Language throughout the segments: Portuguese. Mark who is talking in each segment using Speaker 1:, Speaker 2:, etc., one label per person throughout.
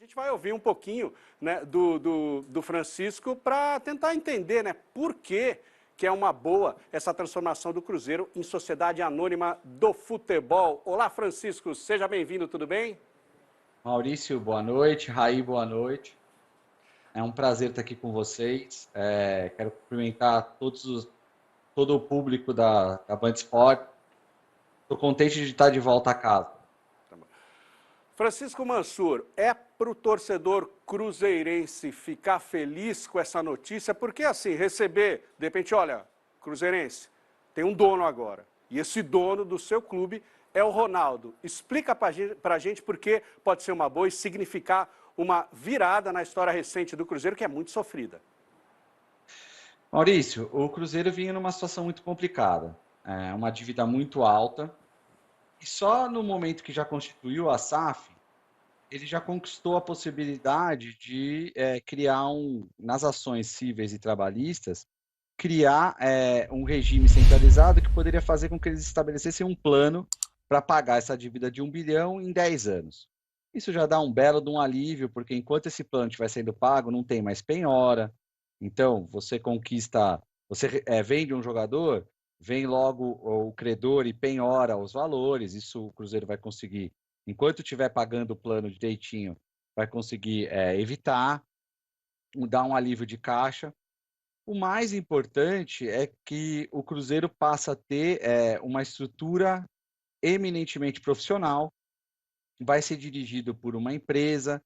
Speaker 1: A gente vai ouvir um pouquinho, né, do Francisco para tentar entender, né, por que é uma boa essa transformação do Cruzeiro em sociedade anônima do futebol. Olá, Francisco, seja bem-vindo, tudo bem?
Speaker 2: Maurício, boa noite. Raí, boa noite. É um prazer estar aqui com vocês. Quero cumprimentar todo o público da Band Sport. Estou contente de estar de volta a casa.
Speaker 1: Francisco Mansur, é para o torcedor cruzeirense ficar feliz com essa notícia? Porque assim, receber, de repente, olha, cruzeirense, tem um dono agora, e esse dono do seu clube é o Ronaldo. Explica para a gente por que pode ser uma boa e significar uma virada na história recente do Cruzeiro, que é muito sofrida.
Speaker 2: Maurício, o Cruzeiro vinha numa situação muito complicada. Uma dívida muito alta. E só no momento que já constituiu a SAF, ele já conquistou a possibilidade de criar nas ações cíveis e trabalhistas, criar um regime centralizado que poderia fazer com que eles estabelecessem um plano para pagar essa dívida de 1 bilhão em 10 anos. Isso já dá um belo de um alívio, porque enquanto esse plano estiver sendo pago, não tem mais penhora. Então, você vende um jogador, vem logo o credor e penhora os valores. Isso o Cruzeiro vai conseguir, enquanto estiver pagando o plano direitinho, vai conseguir evitar, dar um alívio de caixa. O mais importante é que o Cruzeiro passa a ter uma estrutura eminentemente profissional, vai ser dirigido por uma empresa,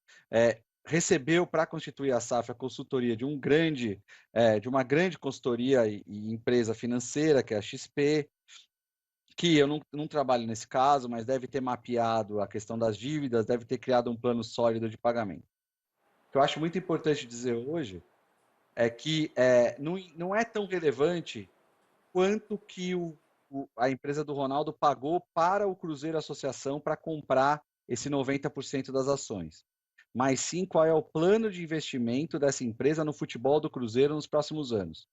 Speaker 2: recebeu para constituir a SAF a consultoria de uma grande consultoria e empresa financeira, que é a XP, que eu não trabalho nesse caso, mas deve ter mapeado a questão das dívidas, deve ter criado um plano sólido de pagamento. O que eu acho muito importante dizer hoje é que não é tão relevante quanto que a empresa do Ronaldo pagou para o Cruzeiro Associação para comprar esse 90% das ações. Mas sim qual é o plano de investimento dessa empresa no futebol do Cruzeiro nos próximos anos.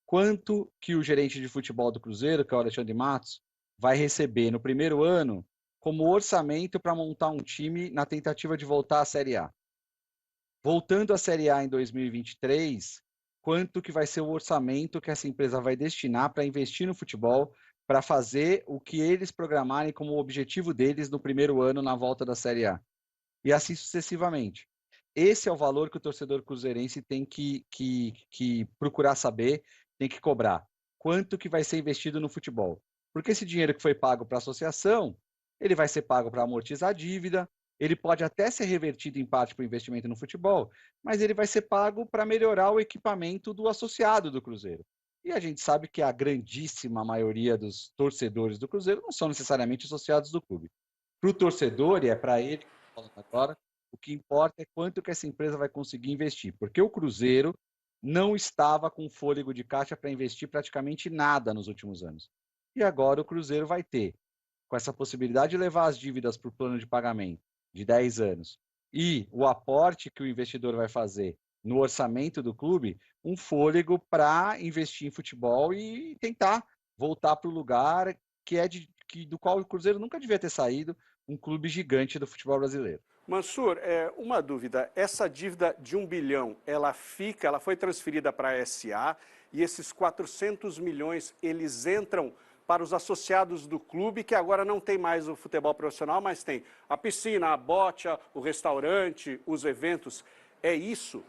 Speaker 2: Quanto que o gerente de futebol do Cruzeiro, que é o Alexandre Matos, vai receber no primeiro ano como orçamento para montar um time na tentativa de voltar à Série A. Voltando à Série A em 2023, quanto que vai ser o orçamento que essa empresa vai destinar para investir no futebol, para fazer o que eles programarem como objetivo deles no primeiro ano na volta da Série A. E assim sucessivamente. Esse é o valor que o torcedor cruzeirense tem que procurar saber, tem que cobrar. Quanto que vai ser investido no futebol? Porque esse dinheiro que foi pago para a associação, ele vai ser pago para amortizar a dívida, ele pode até ser revertido em parte para o investimento no futebol, mas ele vai ser pago para melhorar o equipamento do associado do Cruzeiro. E a gente sabe que a grandíssima maioria dos torcedores do Cruzeiro não são necessariamente associados do clube. Para o torcedor, e é para ele que eu estou falando agora, o que importa é quanto que essa empresa vai conseguir investir, porque o Cruzeiro não estava com fôlego de caixa para investir praticamente nada nos últimos anos. E agora o Cruzeiro vai ter, com essa possibilidade de levar as dívidas para o plano de pagamento de 10 anos e o aporte que o investidor vai fazer no orçamento do clube, um fôlego para investir em futebol e tentar voltar para o lugar do qual o Cruzeiro nunca devia ter saído, um clube gigante do futebol brasileiro.
Speaker 1: Mansur, uma dúvida, essa dívida de 1 bilhão, ela foi transferida para a SA e esses 400 milhões, eles entram para os associados do clube, que agora não tem mais o futebol profissional, mas tem a piscina, a bocha, o restaurante, os eventos. É isso?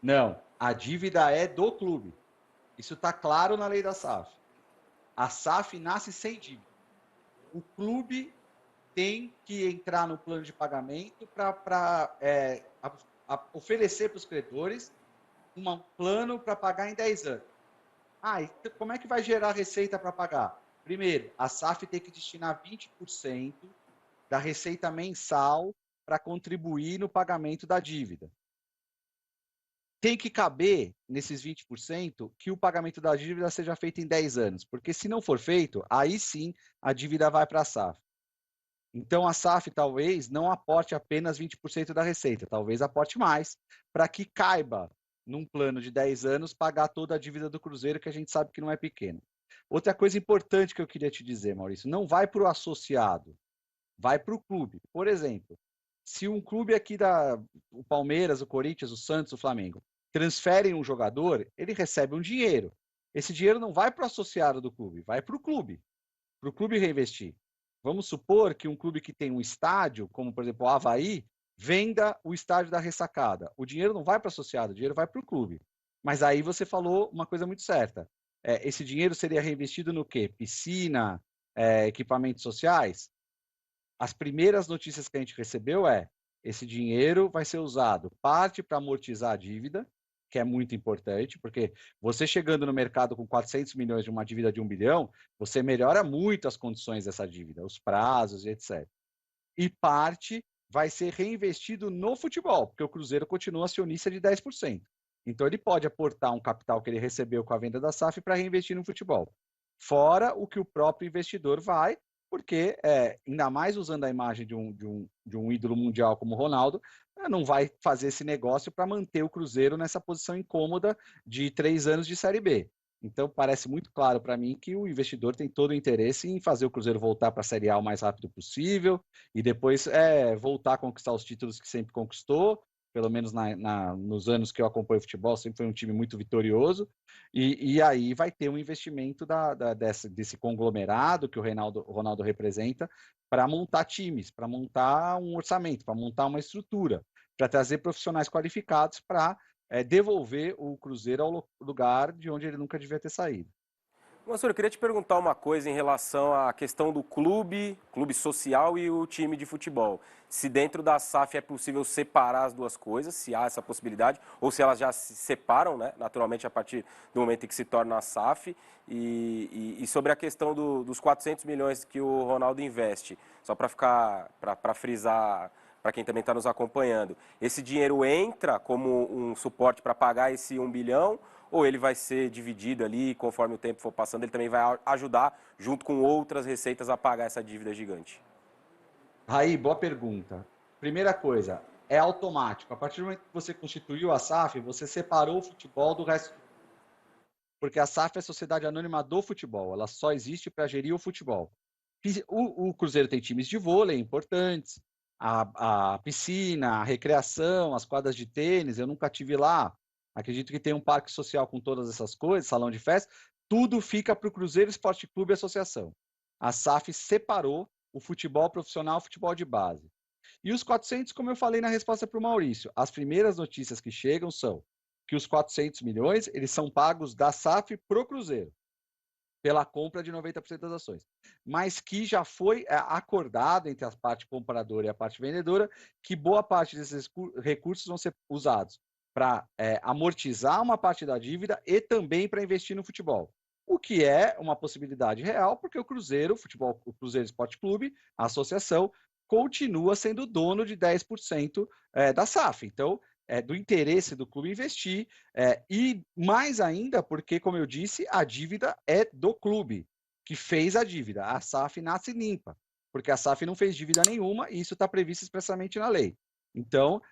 Speaker 2: Não, a dívida é do clube. Isso está claro na lei da SAF. A SAF nasce sem dívida. O clube tem que entrar no plano de pagamento para oferecer para os credores um plano para pagar em 10 anos. E como é que vai gerar receita para pagar? Primeiro, a SAF tem que destinar 20% da receita mensal para contribuir no pagamento da dívida. Tem que caber nesses 20% que o pagamento da dívida seja feito em 10 anos, porque se não for feito, aí sim a dívida vai para a SAF. Então, a SAF talvez não aporte apenas 20% da receita, talvez aporte mais, para que caiba, num plano de 10 anos, pagar toda a dívida do Cruzeiro, que a gente sabe que não é pequena. Outra coisa importante que eu queria te dizer, Maurício, não vai para o associado, vai para o clube. Por exemplo, Se um clube aqui o Palmeiras, o Corinthians, o Santos, o Flamengo, transferem um jogador, ele recebe um dinheiro. Esse dinheiro não vai para o associado do clube, vai para o clube reinvestir. Vamos supor que um clube que tem um estádio, como por exemplo o Avaí, venda o estádio da Ressacada. O dinheiro não vai para o associado, o dinheiro vai para o clube. Mas aí você falou uma coisa muito certa. Esse dinheiro seria reinvestido no quê? Piscina, equipamentos sociais? As primeiras notícias que a gente recebeu esse dinheiro vai ser usado parte para amortizar a dívida, que é muito importante, porque você chegando no mercado com 400 milhões de uma dívida de 1 bilhão, você melhora muito as condições dessa dívida, os prazos e etc. E parte vai ser reinvestido no futebol, porque o Cruzeiro continua acionista de 10%. Então ele pode aportar um capital que ele recebeu com a venda da SAF para reinvestir no futebol. Fora o que o próprio investidor vai, porque ainda mais usando a imagem de um ídolo mundial como o Ronaldo, não vai fazer esse negócio para manter o Cruzeiro nessa posição incômoda de 3 anos de Série B. Então, parece muito claro para mim que o investidor tem todo o interesse em fazer o Cruzeiro voltar para a Série A o mais rápido possível e depois voltar a conquistar os títulos que sempre conquistou, pelo menos nos anos que eu acompanho o futebol, sempre foi um time muito vitorioso, e aí vai ter um investimento desse conglomerado que o Ronaldo representa para montar times, para montar um orçamento, para montar uma estrutura, para trazer profissionais qualificados para devolver o Cruzeiro ao lugar de onde ele nunca devia ter saído.
Speaker 3: Mansur, eu queria te perguntar uma coisa em relação à questão do clube social e o time de futebol. Se dentro da SAF é possível separar as duas coisas, se há essa possibilidade, ou se elas já se separam, né, naturalmente, a partir do momento em que se torna a SAF. E sobre a questão dos 400 milhões que o Ronaldo investe, só para frisar para quem também está nos acompanhando, esse dinheiro entra como um suporte para pagar esse 1 bilhão, ou ele vai ser dividido ali, conforme o tempo for passando, ele também vai ajudar, junto com outras receitas, a pagar essa dívida gigante?
Speaker 2: Raí, boa pergunta. Primeira coisa, é automático. A partir do momento que você constituiu a SAF, você separou o futebol do resto. Porque a SAF é a Sociedade Anônima do Futebol, ela só existe para gerir o futebol. O Cruzeiro tem times de vôlei importantes, a piscina, a recreação, as quadras de tênis, eu nunca tive lá. Acredito que tem um parque social com todas essas coisas, salão de festa, tudo fica para o Cruzeiro Esporte Clube e Associação. A SAF separou o futebol profissional, o futebol de base. E os 400, como eu falei na resposta para o Maurício, as primeiras notícias que chegam são que os 400 milhões, eles são pagos da SAF para o Cruzeiro, pela compra de 90% das ações. Mas que já foi acordado entre a parte compradora e a parte vendedora que boa parte desses recursos vão ser usados para amortizar uma parte da dívida e também para investir no futebol. O que é uma possibilidade real, porque o Cruzeiro, o Cruzeiro Esporte Clube, a associação, continua sendo dono de 10% da SAF. Então, do interesse do clube investir, e mais ainda porque, como eu disse, a dívida é do clube, que fez a dívida. A SAF nasce limpa, porque a SAF não fez dívida nenhuma e isso está previsto expressamente na lei. Então,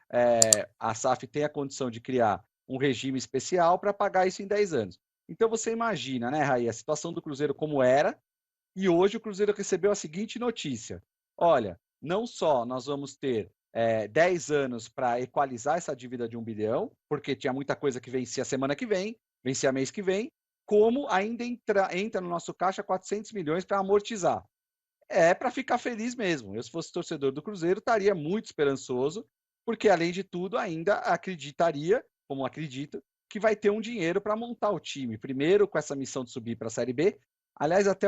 Speaker 2: a SAF tem a condição de criar um regime especial para pagar isso em 10 anos. Então, você imagina, né, Raí, a situação do Cruzeiro como era, e hoje o Cruzeiro recebeu a seguinte notícia: olha, não só nós vamos ter 10 anos para equalizar essa dívida de 1 bilhão, porque tinha muita coisa que vencia semana que vem, vencia mês que vem, como ainda entra no nosso caixa 400 milhões para amortizar. É para ficar feliz mesmo. Eu, se fosse torcedor do Cruzeiro, estaria muito esperançoso, porque, além de tudo, ainda acreditaria, como acredito, que vai ter um dinheiro para montar o time. Primeiro, com essa missão de subir para a Série B. Aliás, até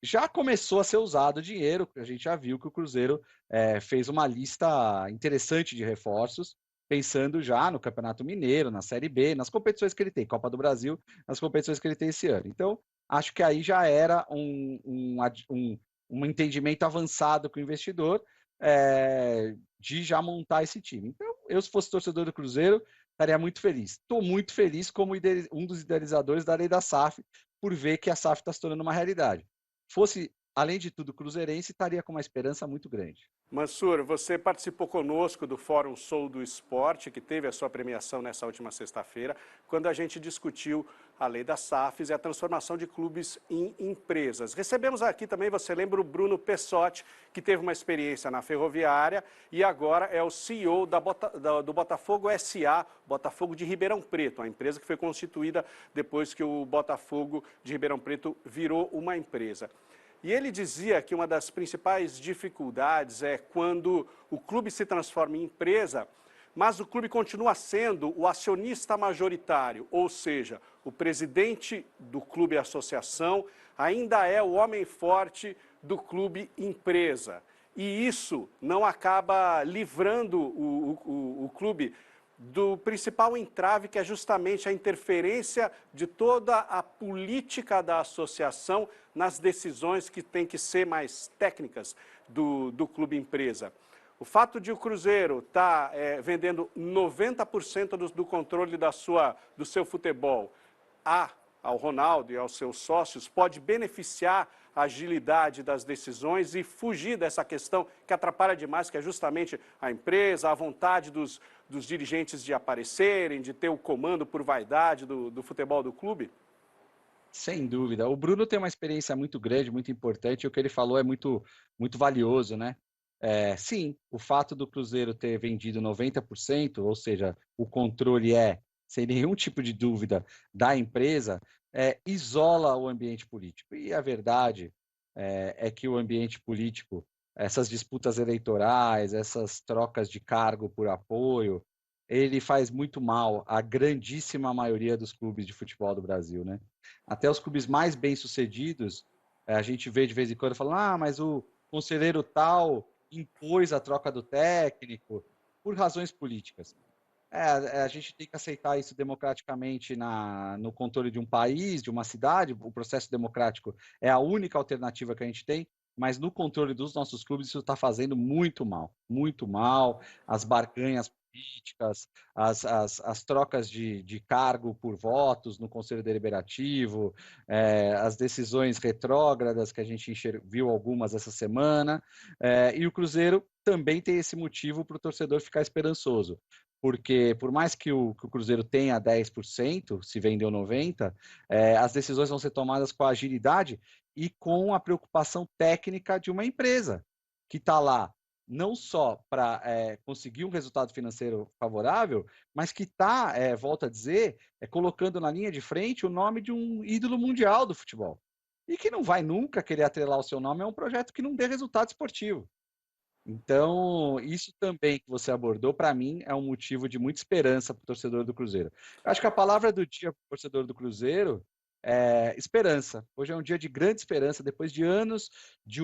Speaker 2: já começou a ser usado o dinheiro, a gente já viu que o Cruzeiro fez uma lista interessante de reforços, pensando já no Campeonato Mineiro, na Série B, nas competições que ele tem, Copa do Brasil, nas competições que ele tem esse ano. Então, acho que aí já era um entendimento avançado com o investidor de já montar esse time. Então, eu, se fosse torcedor do Cruzeiro, estaria muito feliz. Estou muito feliz como um dos idealizadores da lei da SAF, por ver que a SAF está se tornando uma realidade. Fosse além de tudo, o cruzeirense estaria com uma esperança muito grande.
Speaker 1: Mansur, você participou conosco do Fórum Sou do Esporte, que teve a sua premiação nessa última sexta-feira, quando a gente discutiu a lei das SAFs e a transformação de clubes em empresas. Recebemos aqui também, você lembra, o Bruno Pessotti, que teve uma experiência na Ferroviária e agora é o CEO do Botafogo SA, Botafogo de Ribeirão Preto, a empresa que foi constituída depois que o Botafogo de Ribeirão Preto virou uma empresa. E ele dizia que uma das principais dificuldades é quando o clube se transforma em empresa, mas o clube continua sendo o acionista majoritário, ou seja, o presidente do clube associação ainda é o homem forte do clube empresa. E isso não acaba livrando o clube do principal entrave, que é justamente a interferência de toda a política da associação nas decisões que têm que ser mais técnicas do clube empresa. O fato de o Cruzeiro estar vendendo 90% do controle do seu futebol ao Ronaldo e aos seus sócios pode beneficiar a agilidade das decisões e fugir dessa questão que atrapalha demais, que é justamente a empresa, a vontade dos dirigentes de aparecerem, de ter o comando por vaidade do futebol do clube?
Speaker 2: Sem dúvida. O Bruno tem uma experiência muito grande, muito importante, e o que ele falou é muito, muito valioso, né? Sim, o fato do Cruzeiro ter vendido 90%, ou seja, o controle sem nenhum tipo de dúvida, da empresa, isola o ambiente político. E a verdade é que o ambiente político, essas disputas eleitorais, essas trocas de cargo por apoio, ele faz muito mal à grandíssima maioria dos clubes de futebol do Brasil, né? Até os clubes mais bem-sucedidos, a gente vê de vez em quando falando, mas o conselheiro tal impôs a troca do técnico por razões políticas. A gente tem que aceitar isso democraticamente no controle de um país, de uma cidade. O processo democrático é a única alternativa que a gente tem, mas no controle dos nossos clubes isso está fazendo muito mal. Muito mal. As barganhas políticas, as trocas de cargo por votos no Conselho Deliberativo, as decisões retrógradas, que a gente viu algumas essa semana, e o Cruzeiro também tem esse motivo para o torcedor ficar esperançoso. Porque, por mais que o Cruzeiro tenha 10%, se vendeu 90%, as decisões vão ser tomadas com a agilidade e com a preocupação técnica de uma empresa que está lá não só para conseguir um resultado financeiro favorável, mas que está, volto a dizer, colocando na linha de frente o nome de um ídolo mundial do futebol. E que não vai nunca querer atrelar o seu nome a um projeto que não dê resultado esportivo. Então, isso também que você abordou, para mim, é um motivo de muita esperança para o torcedor do Cruzeiro. Eu acho que a palavra do dia para o torcedor do Cruzeiro é esperança. Hoje é um dia de grande esperança, depois de anos de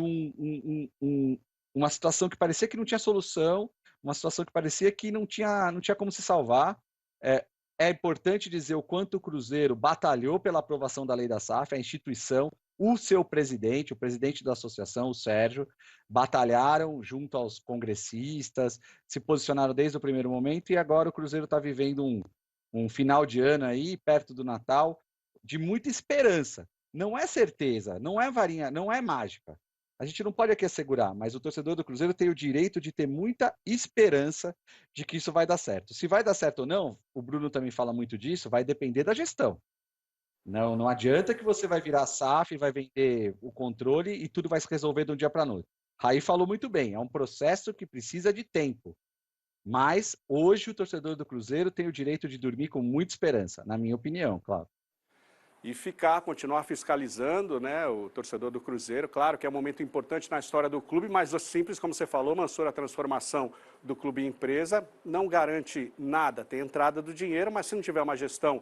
Speaker 2: uma situação que parecia que não tinha solução, uma situação que parecia que não tinha como se salvar. É importante dizer o quanto o Cruzeiro batalhou pela aprovação da lei da SAF, a instituição, o seu presidente, o presidente da associação, o Sérgio, batalharam junto aos congressistas, se posicionaram desde o primeiro momento e agora o Cruzeiro está vivendo um final de ano aí, perto do Natal, de muita esperança. Não é certeza, não é varinha, não é mágica. A gente não pode aqui assegurar, mas o torcedor do Cruzeiro tem o direito de ter muita esperança de que isso vai dar certo. Se vai dar certo ou não, o Bruno também fala muito disso, vai depender da gestão. Não adianta que você vai virar SAF, vai vender o controle e tudo vai se resolver de um dia para a noite. Raí falou muito bem, é um processo que precisa de tempo. Mas hoje o torcedor do Cruzeiro tem o direito de dormir com muita esperança, na minha opinião, claro.
Speaker 1: E continuar fiscalizando, né, o torcedor do Cruzeiro. Claro que é um momento importante na história do clube, mas simples, como você falou, Mansur, a transformação do clube em empresa não garante nada. Tem entrada do dinheiro, mas se não tiver uma gestão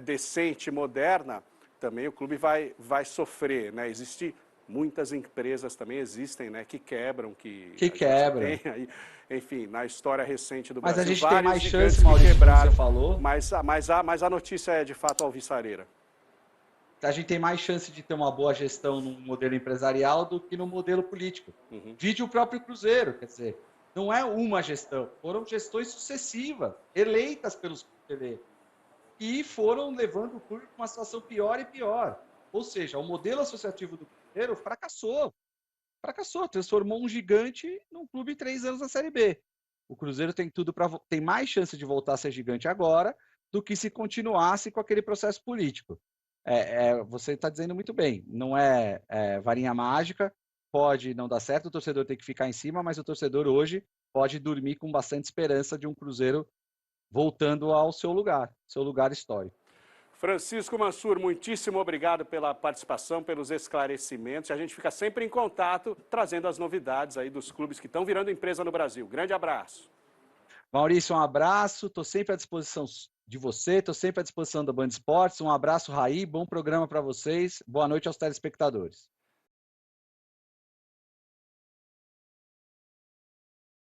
Speaker 1: decente, moderna, também o clube vai sofrer, né? Existem muitas empresas também, né, que quebram, que
Speaker 2: quebram.
Speaker 1: Tem aí, enfim, na história recente do
Speaker 2: Mas
Speaker 1: Brasil.
Speaker 2: A gente tem mais chance,
Speaker 1: que
Speaker 2: Maurício,
Speaker 1: quebraram,
Speaker 2: você falou.
Speaker 1: mas a notícia é de fato alvissareira.
Speaker 2: A gente tem mais chance de ter uma boa gestão no modelo empresarial do que no modelo político. Vide o próprio Cruzeiro, quer dizer, não é uma gestão, foram gestões sucessivas, eleitas pelos conselheiros, e foram levando o clube para uma situação pior e pior. Ou seja, o modelo associativo do clube Cruzeiro fracassou. Fracassou, transformou um gigante num clube 3 anos na Série B. O Cruzeiro tem tudo tem mais chance de voltar a ser gigante agora do que se continuasse com aquele processo político. Você está dizendo muito bem, não é varinha mágica, pode não dar certo, o torcedor tem que ficar em cima, mas o torcedor hoje pode dormir com bastante esperança de um Cruzeiro voltando ao seu lugar histórico.
Speaker 1: Francisco Mansur, muitíssimo obrigado pela participação, pelos esclarecimentos. A gente fica sempre em contato, trazendo as novidades aí dos clubes que estão virando empresa no Brasil. Grande abraço.
Speaker 2: Maurício, um abraço. Estou sempre à disposição de você, estou sempre à disposição da Band Esportes. Um abraço, Raí. Bom programa para vocês. Boa noite aos telespectadores.